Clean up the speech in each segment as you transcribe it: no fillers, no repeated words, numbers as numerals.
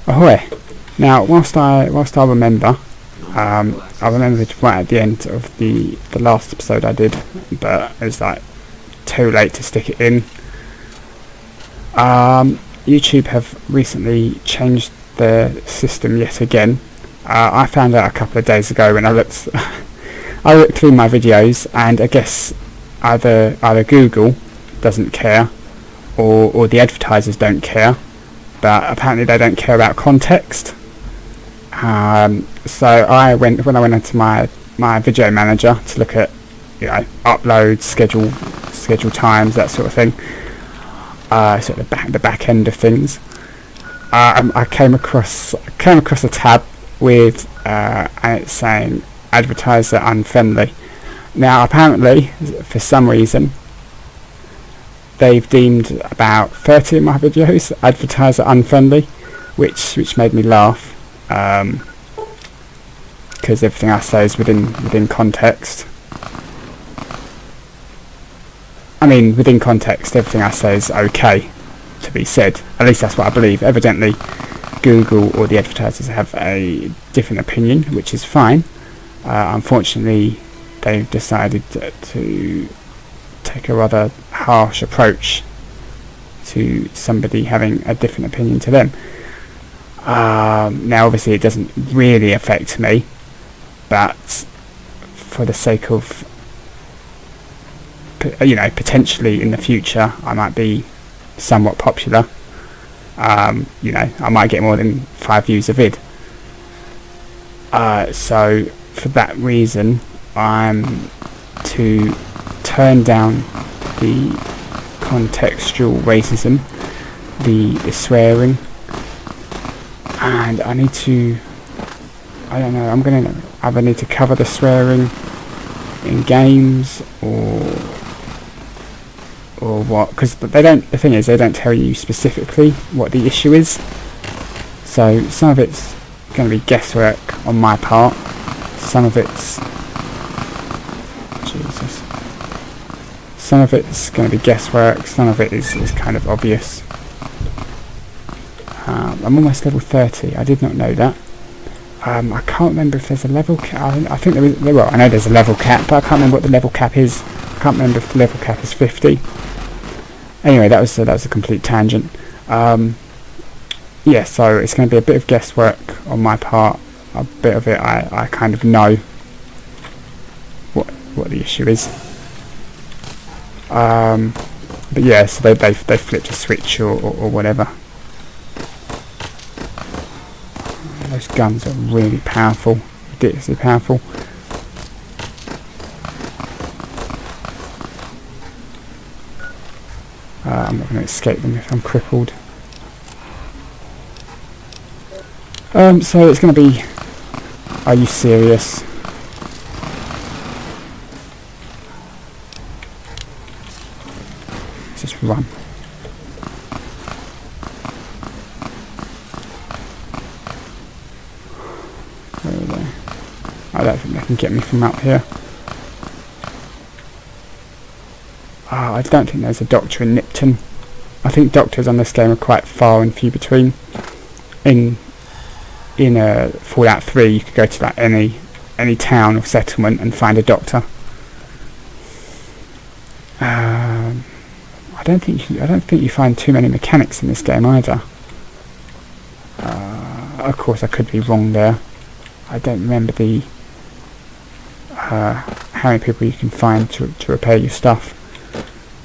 Ahoy! Now, whilst I remember, I remembered right at the end of the last episode I did, but it was like too late to stick it in. YouTube have recently changed their system yet again. I found out a couple of days ago when I looked I looked through my videos, and I guess either Google doesn't care or the advertisers don't care, but apparently they don't care about context. So when I went into my video manager to look at, uploads, schedule times, that sort of thing, sort of the back end of things, I came across a tab with and it's saying advertiser unfriendly. Now apparently, for some reason, they've deemed about 30 of my videos advertiser unfriendly, which made me laugh, because everything I say is within context. I mean, within context, everything I say is okay to be said. At least that's what I believe. Evidently, Google or the advertisers have a different opinion, which is fine. Unfortunately, they've decided to take a rather harsh approach to somebody having a different opinion to them. Now, obviously, it doesn't really affect me, but for the sake of, potentially in the future, I might be somewhat popular. I might get more than 5 views a vid. So for that reason, I'm to turn down the contextual racism, the swearing, and I need to, I'm going to either need to cover the swearing in games or what, because the thing is, they don't tell you specifically what the issue is, so some of it's going to be guesswork on my part, some of it's going to be guesswork, some of it is kind of obvious. I'm almost level 30, I did not know that. I can't remember if there's a level cap. I think there is. Well, I know there's a level cap, but I can't remember what the level cap is. I can't remember if the level cap is 50. Anyway, that was a complete tangent. Yeah, so it's going to be a bit of guesswork on my part. A bit of it I kind of know what the issue is. But yeah, so they flipped a switch or whatever. Those guns are really powerful, ridiculously powerful. I'm not going to escape them if I'm crippled. So it's going to be, are you serious? Let's just run. Where are they? I don't think they can get me from up here. I don't think there's a doctor in Nipton. I think doctors on this game are quite far and few between. In Fallout 3, you could go to like any town or settlement and find a doctor. I don't think you find too many mechanics in this game either. Of course, I could be wrong there. I don't remember how many people you can find to repair your stuff.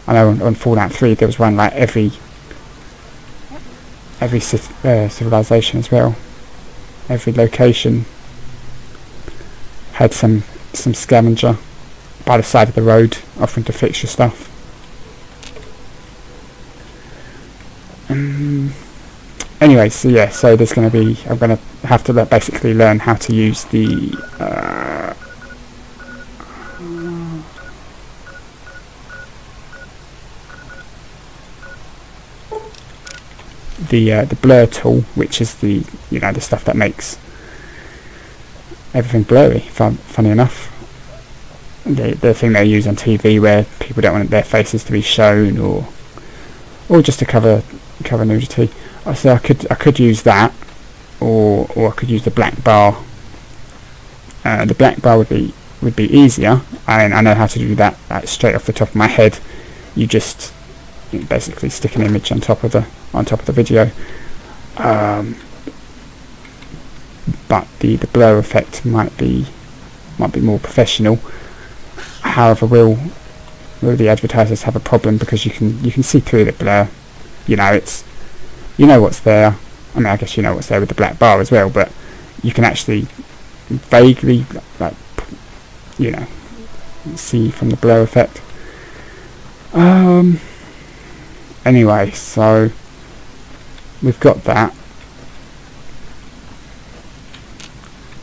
I know on Fallout 3 there was one like every civilization as well. Every location had some scavenger by the side of the road offering to fix your stuff. Anyway, so yeah, so there's going to be, I'm going to have to basically learn how to use the blur tool, which is the stuff that makes everything blurry. Funny enough, the thing they use on TV where people don't want their faces to be shown, or just to cover nudity. So I could use that, or I could use the black bar. The black bar would be easier. I know how to do that straight off the top of my head. You just basically stick an image on top of the video. But the blur effect might be more professional. However, will the advertisers have a problem because you can see through the blur? It's what's there. I mean, I guess you know what's there with the black bar as well, but you can actually vaguely see from the blur effect. Anyway, so we've got that.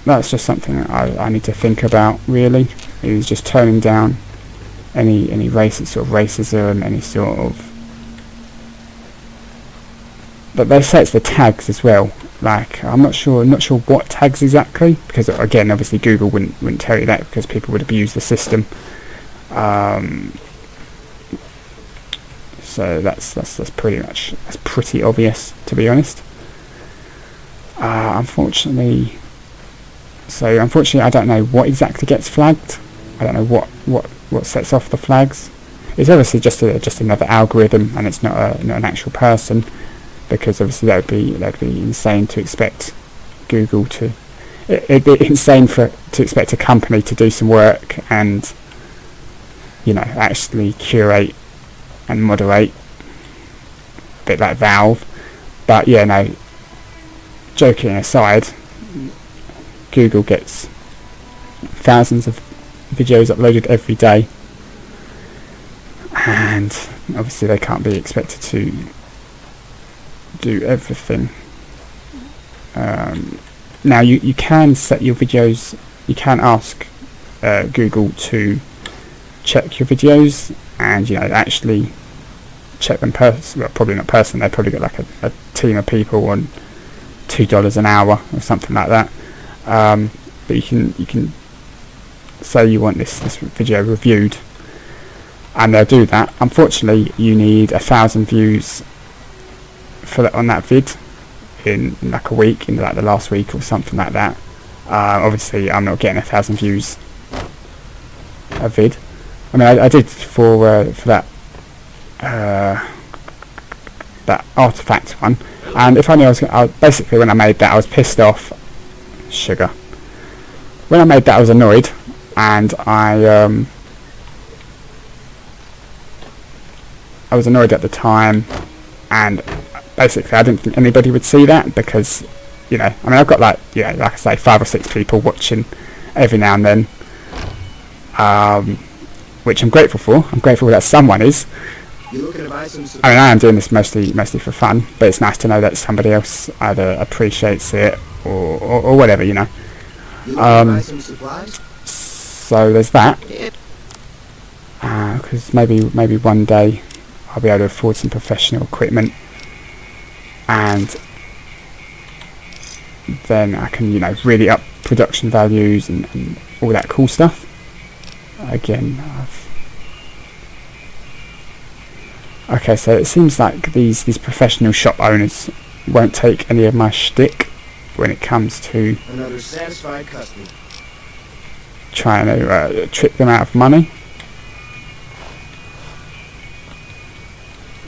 That's just something that I need to think about, really, is just toning down any racism, any sort of... But they say it's the tags as well. Like, I'm not sure what tags exactly, because again, obviously Google wouldn't tell you that because people would abuse the system. So that's pretty obvious, to be honest. Unfortunately, I don't know what exactly gets flagged. I don't know what sets off the flags. It's obviously just another algorithm, and it's not an actual person, because obviously that would be insane to expect Google to. It'd be insane to expect a company to do some work and actually curate and moderate, a bit like Valve. But yeah, no. Joking aside, Google gets thousands of videos uploaded every day, and obviously they can't be expected to do everything. Now you can set your videos, you can ask Google to check your videos and actually check them probably not personally. They probably got like a team of people on $2 an hour or something like that. But you can say you want this video reviewed, and they'll do that. Unfortunately, you need 1,000 views on that vid in like a week, in like the last week or something like that. Obviously, I'm not getting 1,000 views a vid. I mean, I did for that artifact one, and if I knew basically when I made that I was pissed off. Sugar. When I made that I was annoyed, and I was annoyed at the time, and basically I didn't think anybody would see that because I mean, I've got like I say 5 or 6 people watching every now and then, which I'm grateful for. I'm grateful that someone is. I mean, I am doing this mostly for fun, but it's nice to know that somebody else either appreciates it or whatever, So there's that. Because maybe one day I'll be able to afford some professional equipment, and then I can really up production values and all that cool stuff. Again, okay, so it seems like these professional shop owners won't take any of my shtick when it comes to another satisfied customer. Trying to trick them out of money.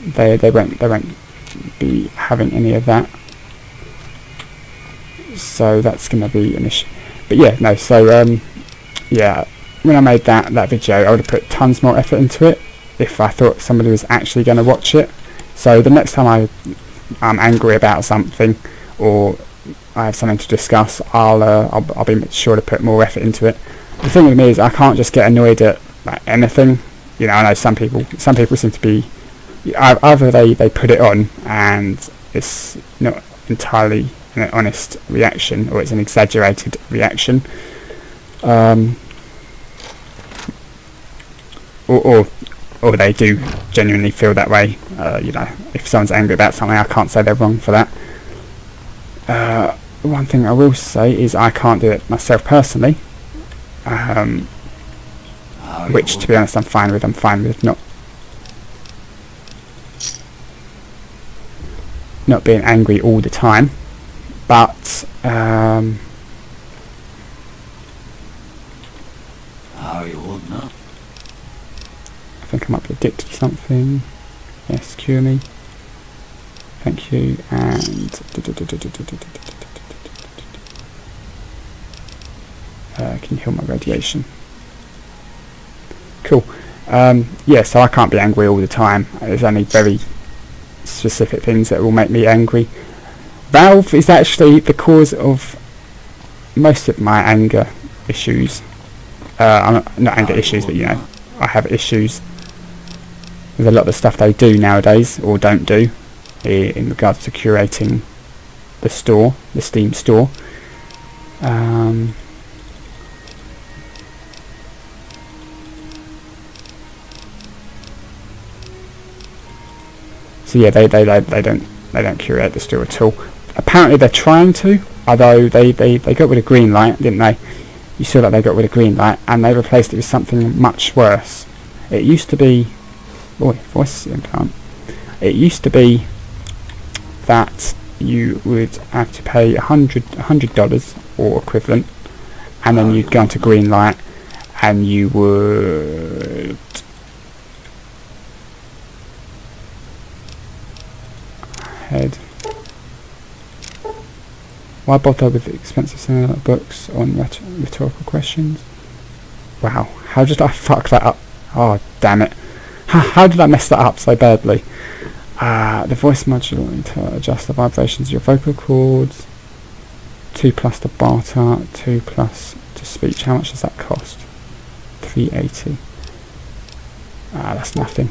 They won't be having any of that. So that's going to be an issue. But yeah, no. So yeah, when I made that video, I would have put tons more effort into it if I thought somebody was actually going to watch it. So the next time I'm angry about something or I have something to discuss, I'll be sure to put more effort into it. The thing with me is I can't just get annoyed at anything. I know some people seem to be either they put it on and it's not entirely an honest reaction, or it's an exaggerated reaction, or they do genuinely feel that way. If someone's angry about something, I can't say they're wrong for that. One thing I will say is I can't do it myself personally, which, to be honest, I'm fine with. I'm fine with not being angry all the time, but How are you holding up? I think I might be addicted to something. Yes, cure me. Thank you. And can you heal my radiation? Cool. Yeah, so I can't be angry all the time. There's only very specific things that will make me angry. Valve is actually the cause of most of my anger issues. I'm not anger issues, but you know, I have issues with a lot of the stuff they do nowadays, or don't do, in regards to curating the store, the Steam store. So yeah, they don't curate the store at all. Apparently they're trying to, although they got rid of Greenlight, didn't they? You saw that they got rid of Greenlight, and they replaced it with something much worse. It used to be, voice implant. It used to be that you would have to pay $100 or equivalent, and then you'd go into Greenlight, and you would why bother with expensive seminar books on rhetorical questions? Wow, how did I fuck that up? Oh, damn it. How did I mess that up so badly? The voice module to adjust the vibrations of your vocal cords. 2 plus to barter, 2 plus to speech. How much does that cost? $3.80. That's nothing.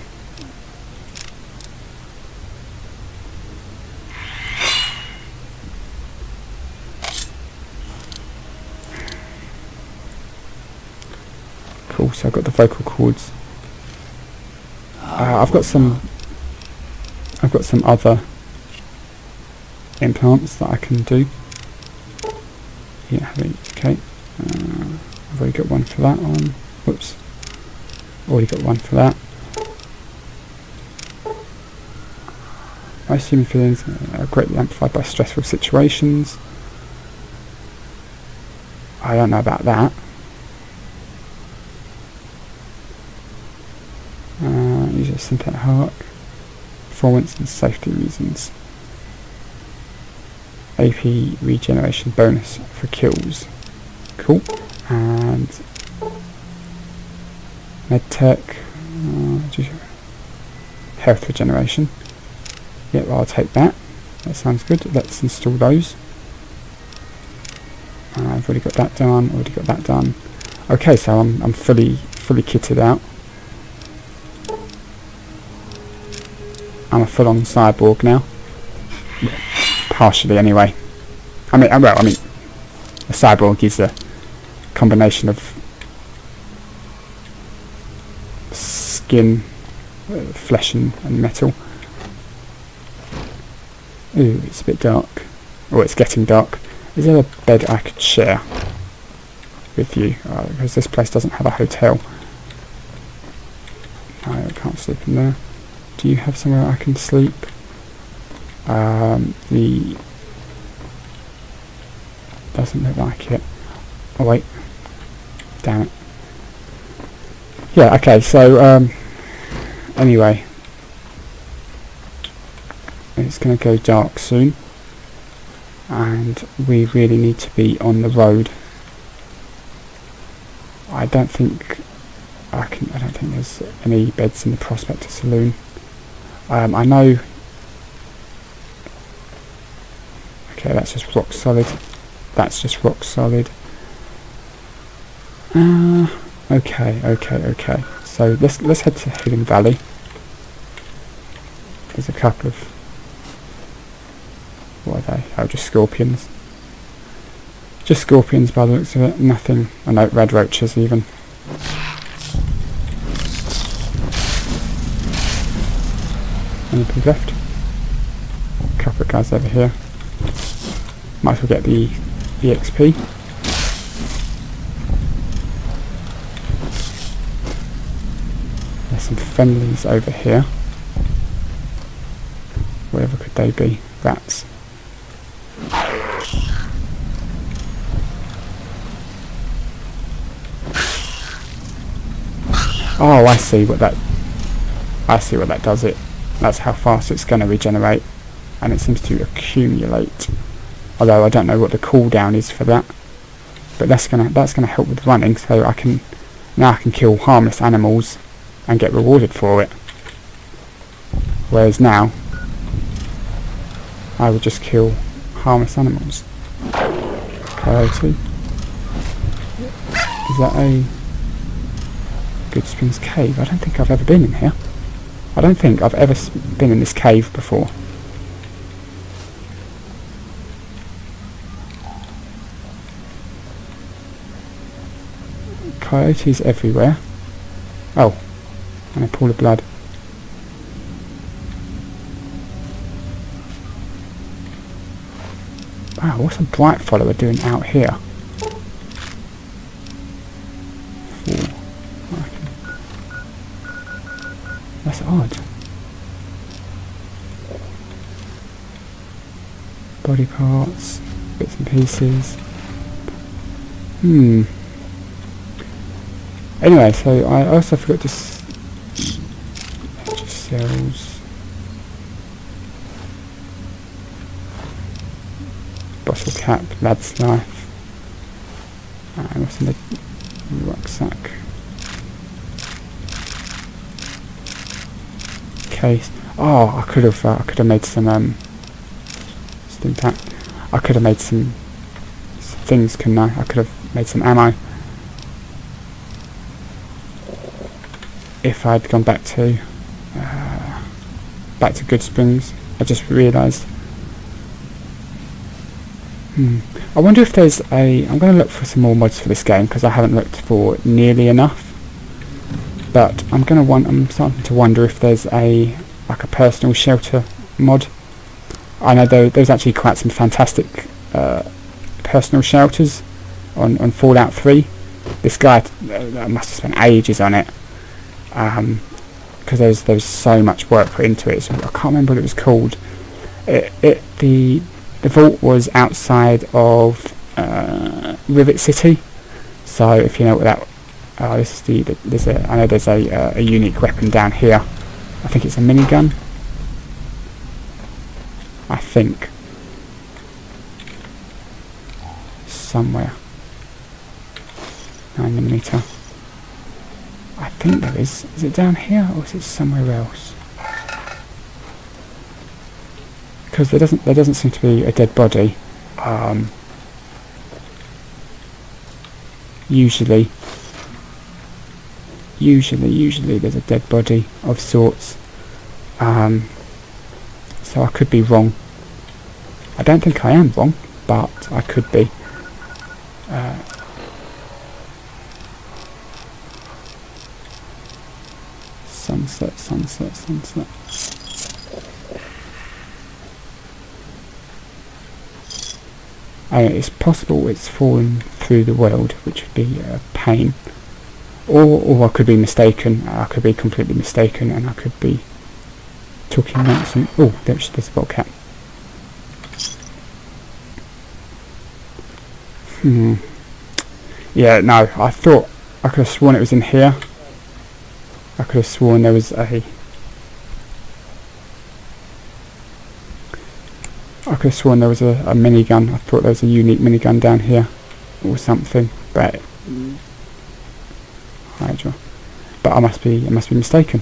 Cool, so I've got the vocal cords. I've got some other implants that I can do. Yeah, okay. I've already got one for that one. Whoops. Already got one for that. My human feelings are greatly amplified by stressful situations. I don't know about that. Use a synthetic heart. Performance and safety reasons. AP regeneration bonus for kills. Cool. And medtech. Health regeneration. Yep, I'll take that. That sounds good. Let's install those. I've already got that done. Already got that done. Okay, so I'm fully kitted out. I'm a full-on cyborg now. Partially, anyway. I mean, a cyborg is a combination of skin, flesh, and metal. Ooh, it's a bit dark. Oh, it's getting dark. Is there a bed I could share with you? Because this place doesn't have a hotel. No, I can't sleep in there. Do you have somewhere I can sleep? The doesn't look like it. Oh wait, damn it. Yeah, okay. So anyway, it's going to go dark soon, and we really need to be on the road. I don't think there's any beds in the Prospector Saloon. I know. Okay, that's just rock solid. That's just rock solid. Okay. So let's head to Hidden Valley. There's a couple of, what are they? Oh, just scorpions. Just scorpions by the looks of it. Nothing. Oh no, red roaches even. Anybody left? A couple of guys over here. Might as well get the EXP. There's some friendlies over here. Wherever could they be? Rats. Oh, I see what that does. That's how fast it's going to regenerate, and it seems to accumulate. Although I don't know what the cooldown is for that, but that's gonna help with running. So I can kill harmless animals and get rewarded for it. Whereas now, I would just kill harmless animals. Coyote. Is that a Goodsprings cave? I don't think I've ever been in here. I don't think I've ever been in this cave before. Coyotes everywhere. Oh, and a pool of blood. Wow, what's a bright follower doing out here? That's odd. Body parts, bits and pieces. Anyway, so I also forgot to cells. Bottle cap, lad's life. And what's in the rucksack? Case. Oh, I could have made some stim-pack. I could have made some things, couldn't I? I could have made some ammo if I'd gone back to Goodsprings. I just realised. I wonder if there's a... I'm going to look for some more mods for this game because I haven't looked for nearly enough. But I'm starting to wonder if there's a personal shelter mod. I know there's actually quite some fantastic personal shelters on Fallout 3. This guy must have spent ages on it because there's so much work put into it. So I can't remember what it was called. The vault was outside of Rivet City. So if you know what that... this is I know there's a unique weapon down here. I think it's a minigun. I think. Somewhere. 9mm. I think there is. Is it down here or is it somewhere else? Because there doesn't seem to be a dead body. Usually there's a dead body of sorts. So I could be wrong. I don't think I am wrong, but I could be. Sunset. It's possible it's fallen through the world, which would be a pain. Or I could be mistaken. I could be completely mistaken, and I could be talking nonsense. Oh, there's a bottle cap. Yeah, no, I thought I could have sworn it was in here. I could have sworn there was a... I could have sworn there was a minigun. I thought there was a unique minigun down here or something, but Hydra. But I must be mistaken.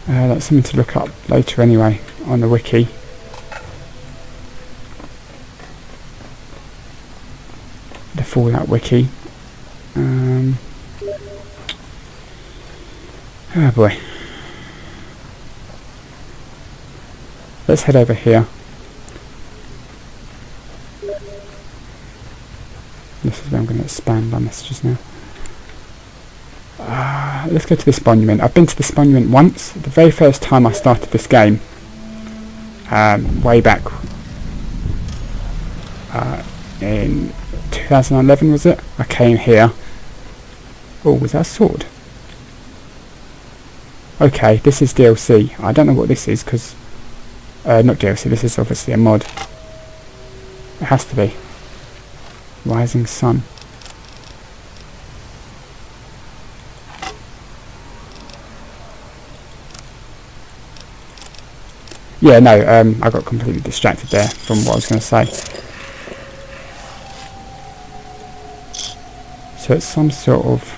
That's something to look up later anyway on the wiki. The Fallout wiki. Oh boy. Let's head over here. This is where I'm going to expand my messages now. Let's go to this monument. I've been to this monument once. The very first time I started this game. Way back in 2011 was it? I came here. Oh, was that a sword? Okay, this is DLC. I don't know what this is because... not DLC, this is obviously a mod. It has to be. Rising Sun. Yeah, no, I got completely distracted there from what I was going to say. So it's some sort of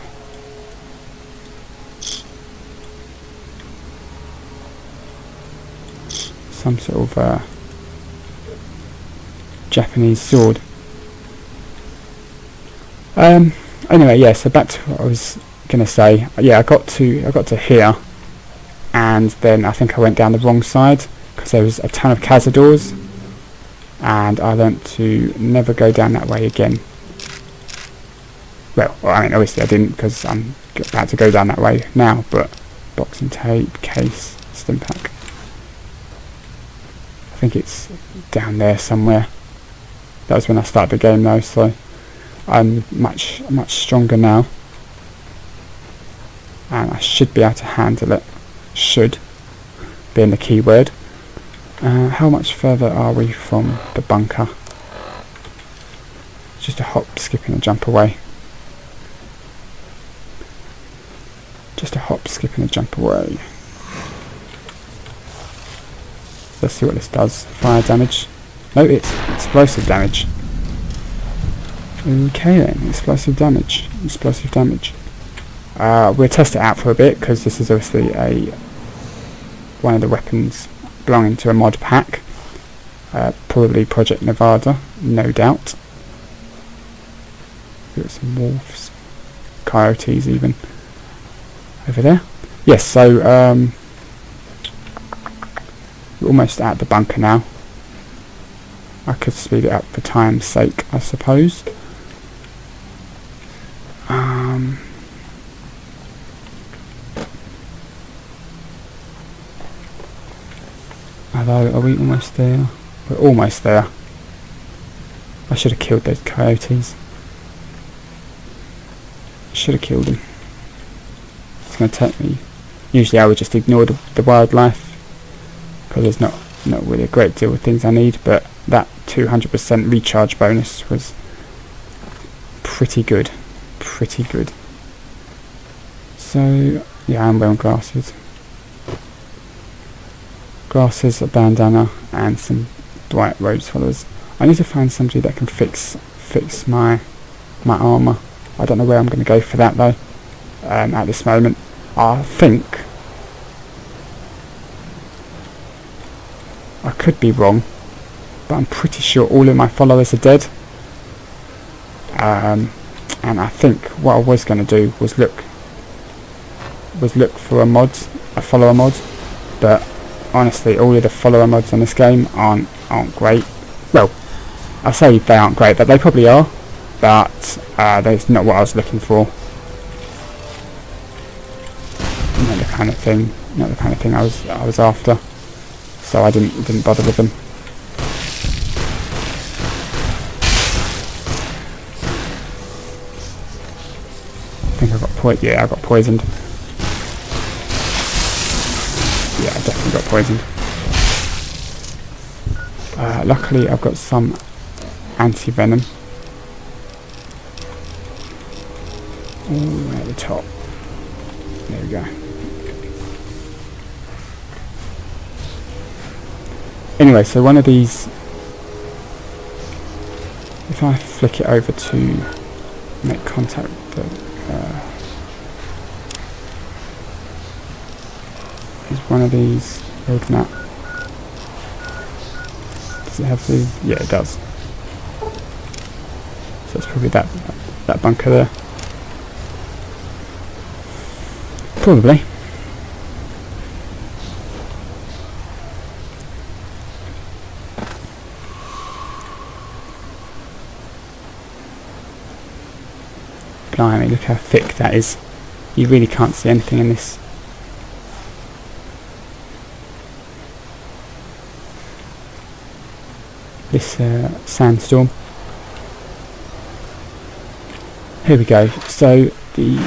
Japanese sword. Anyway, yeah, so back to what I was gonna say. Yeah, I got to here, and then I think I went down the wrong side because there was a ton of cazadors, and I learnt to never go down that way again. Well, I mean, obviously I didn't because I'm about to go down that way now, but boxing tape, case, Stimpak. I think it's down there somewhere. That was when I started the game though, so I'm much stronger now. And I should be able to handle it. Should, being the key word. How much further are we from the bunker? Just a hop, skip and a jump away. Just a hop, skip and a jump away. Let's see what this does. Fire damage. No, it's explosive damage. Okay then, explosive damage. Explosive damage. We'll test it out for a bit because this is obviously one of the weapons belonging to a mod pack. Probably Project Nevada, no doubt. We've got some wolves, coyotes even over there. Yes, so we're almost at the bunker now. I could speed it up for time's sake, I suppose. Although, are we almost there? We're almost there. I should have killed those coyotes. Should have killed them. It's going to take me. Usually I would just ignore the wildlife because there's not really a great deal of things I need, but that 200% recharge bonus was pretty good. Pretty good. So, yeah, I'm wearing glasses. Glasses, a bandana, and some Dwight Rhodes followers. I need to find somebody that can fix my armour. I don't know where I'm going to go for that though. At this moment, I think I could be wrong, but I'm pretty sure all of my followers are dead. And I think what I was going to do was look for a follower mod, but honestly, all of the follower mods on this game aren't great. Well, I say they aren't great, but they probably are. But that's not what I was looking for. Not the kind of thing I was after. So I didn't bother with them. I think I got poisoned. Yeah, I definitely got poisoned. Luckily, I've got some anti-venom. All the way at the top. There we go. Anyway, so one of these, if I flick it over to make contact with is one of these roadmap. Does it have the? Yeah, it does. So it's probably that bunker there. Probably. Blimey, look how thick that is. You really can't see anything in this. Sandstorm. Here we go. So the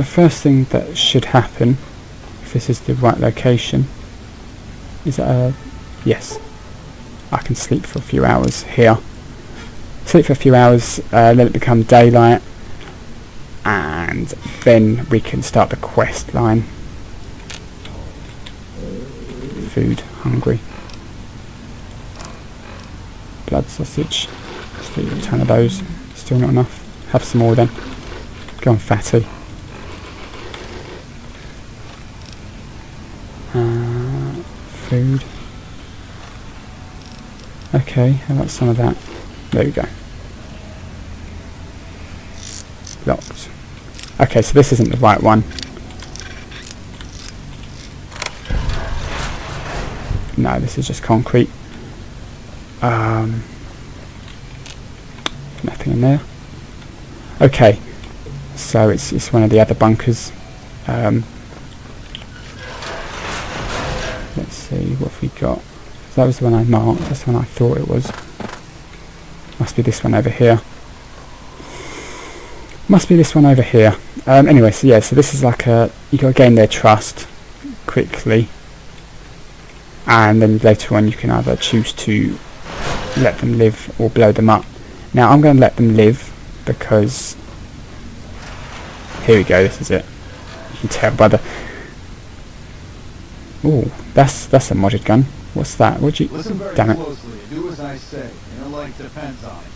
first thing that should happen, if this is the right location, is that yes, I can sleep for a few hours here. Sleep for a few hours, let it become daylight, and then we can start the quest line. food. Hungry. Blood sausage. Just eat a ton of those. Still not enough. Have some more then. Go on, fatty. Food. Okay, how about some of that? There we go. Locked. Okay, so this isn't the right one. No, this is just concrete. Nothing in there. Okay, so it's one of the other bunkers. Let's see, what have we got? So that was the one I marked, that's the one I thought it was. Must be this one over here. Must be this one over here. Anyway, so yeah, so this is like you got to gain their trust quickly. And then later on you can either choose to let them live or blow them up. Now I'm going to let them live because... Here we go, this is it. You can tell by the... Ooh, that's a modded gun. What's that? Would you... Listen very Damn it. closely and do as I say. Your life depends on it.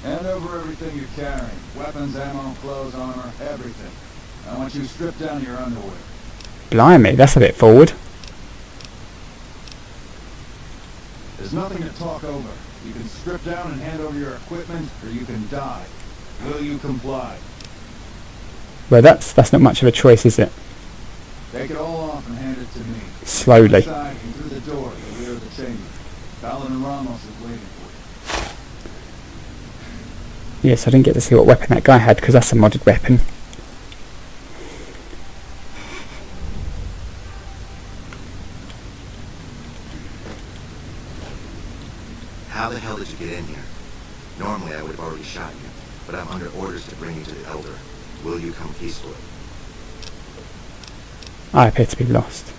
Hand over everything you're carrying. Weapons, ammo, clothes, armor, everything. I want you stripped down to your underwear. Blimey, that's a bit forward. There's nothing to talk over. You can strip down and hand over your equipment, or you can die. Will you comply? Well, that's not much of a choice, is it? Take it all off and hand it to me. Slowly. Inside and through the door to the rear of the chamber. Paladin Ramos is waiting for you. Yes, I didn't get to see what weapon that guy had because that's a modded weapon. How the hell did you get in here? Normally I would have already shot you, but I'm under orders to bring you to the Elder. Will you come peacefully? I appear to be lost.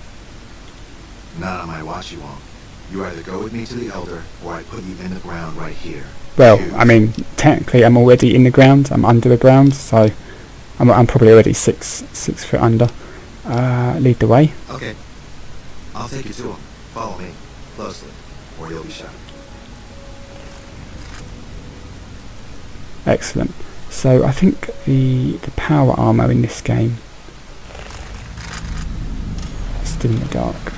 Not on my watch, you won't. You either go with me to the Elder, or I put you in the ground right here. Well, Choose. I mean, technically I'm already in the ground. I'm under the ground, so I'm probably already six foot under. Lead the way. Okay. I'll take you to him. Follow me. Closely. Or you'll be shot. Excellent. So I think the power armor in this game is still in the dark.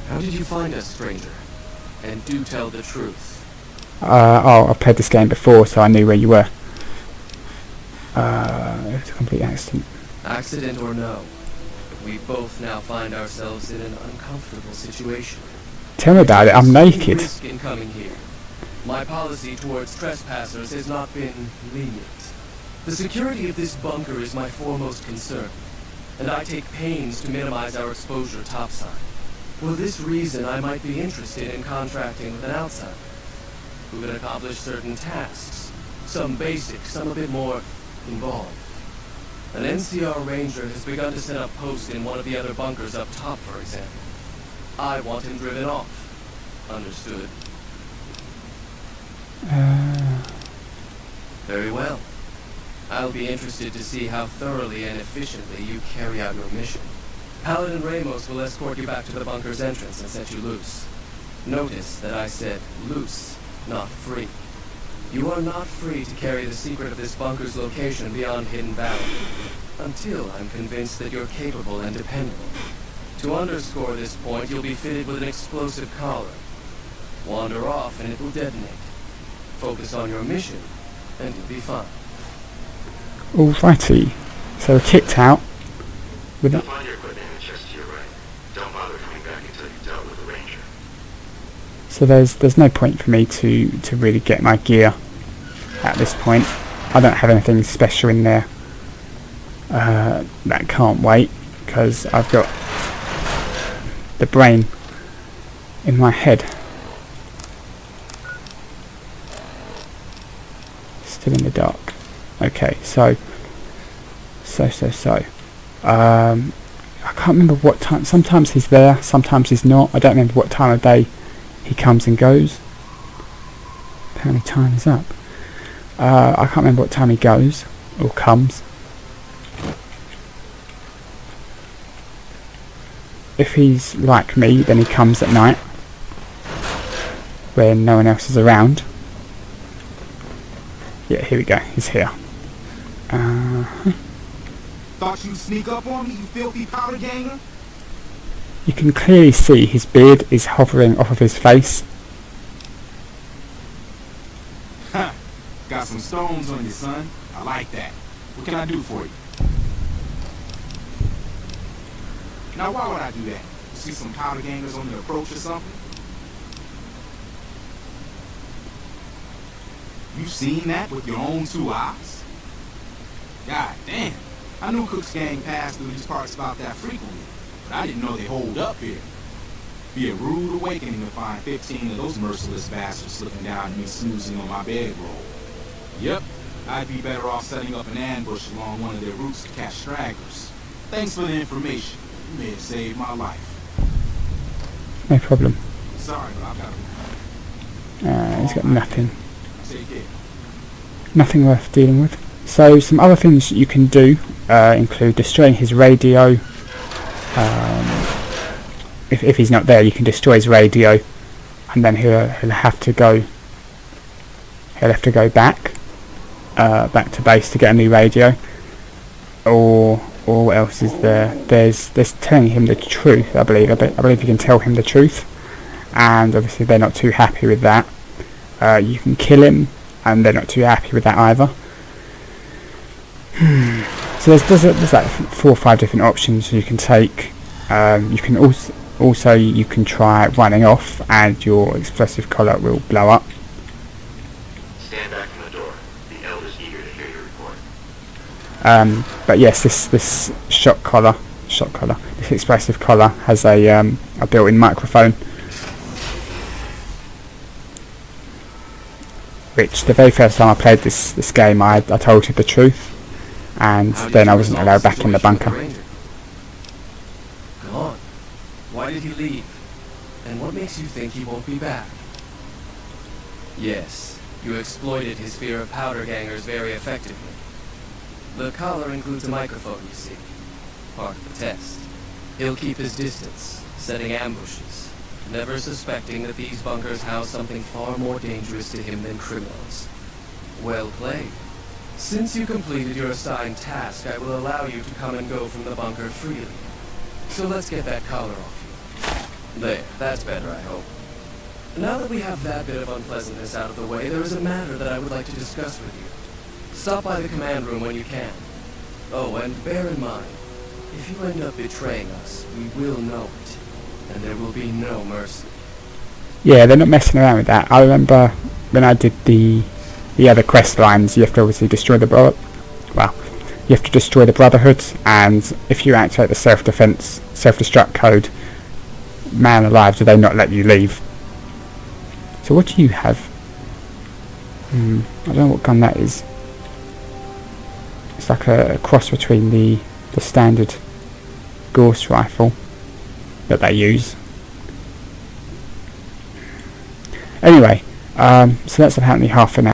How did you find us, stranger? And do tell the truth. I've played this game before, so I knew where you were. It was a complete accident. Accident or no, we both now find ourselves in an uncomfortable situation. Tell me about it. I'm naked. Risk in coming here. My policy towards trespassers has not been lenient. The security of this bunker is my foremost concern, and I take pains to minimize our exposure topside. For this reason, I might be interested in contracting with an outsider who can accomplish certain tasks, some basic, some a bit more involved. An NCR ranger has begun to set up posts in one of the other bunkers up top, for example. I want him driven off. Understood? Very well. I'll be interested to see how thoroughly and efficiently you carry out your mission. Paladin Ramos will escort you back to the bunker's entrance and set you loose. Notice that I said loose, not free. You are not free to carry the secret of this bunker's location beyond Hidden Valley, until I'm convinced that you're capable and dependable. To underscore this point, you'll be fitted with an explosive collar. Wander off and it will detonate. Focus on your mission, and you'll be fine. Alrighty. So we're kicked out. With You'll find your equipment in the chest to your right. Don't bother coming back until you've dealt with the ranger. So there's no point for me to really get my gear at this point. I don't have anything special in there that can't wait because I've got the brain in my head. Still in the dark. Okay, so I can't remember what time. Sometimes he's there, sometimes he's not. I don't remember what time of day he comes and goes. Apparently time is up. I can't remember what time he goes or comes. if he's like me, then he comes at night when no one else is around. Yeah, here we go. He's here. Thought you'd sneak up on me, you filthy powder ganger? You can clearly see his beard is hovering off of his face. Ha! Got some stones on you, son. I like that. What can I do for you? Now, why would I do that? You see some powder gangers on the approach or something? You've seen that with your own 2 eyes? God damn. I knew Cook's gang passed through these parts about that frequently, but I didn't know they holed up here. Be a rude awakening to find 15 of those merciless bastards slipping down and me snoozing on my bedroll. Yep, I'd be better off setting up an ambush along one of their routes to catch stragglers. Thanks for the information. You may have saved my life. No problem. Sorry, but I've got to... He's got nothing. Take care. Nothing worth dealing with. So some other things you can do include destroying his radio. If he's not there, you can destroy his radio, and then he'll have to go back to base to get a new radio. Or what else is there? There's telling him the truth. I believe you can tell him the truth, and obviously they're not too happy with that. You can kill him, and they're not too happy with that either. So there's like 4 or 5 different options you can take. You can also you can try running off, and your explosive collar will blow up. Stand back from the door. The Elder's eager to hear your report. But yes, this this explosive collar has a built-in microphone, which the very first time I played this game, I told him the truth, and then I wasn't allowed back in the bunker. Gone. Why did he leave? And what makes you think he won't be back? Yes, you exploited his fear of powder gangers very effectively. The collar includes a microphone, you see. Part of the test. He'll keep his distance, setting ambushes, never suspecting that these bunkers house something far more dangerous to him than criminals. Well played. Since you completed your assigned task, I will allow you to come and go from the bunker freely. So let's get that collar off you. There, that's better, I hope. Now that we have that bit of unpleasantness out of the way, there is a matter that I would like to discuss with you. Stop by the command room when you can. Oh, and bear in mind, if you end up betraying us, we will know it, and there will be no mercy. Yeah, they're not messing around with that. I remember when I did the other quest lines, you have to obviously destroy the Brotherhood, and if you activate the self-destruct code, man alive, do they not let you leave. So what do you have? I don't know what gun that is. It's like a cross between the standard Gauss rifle that they use. Anyway, so that's apparently half an hour.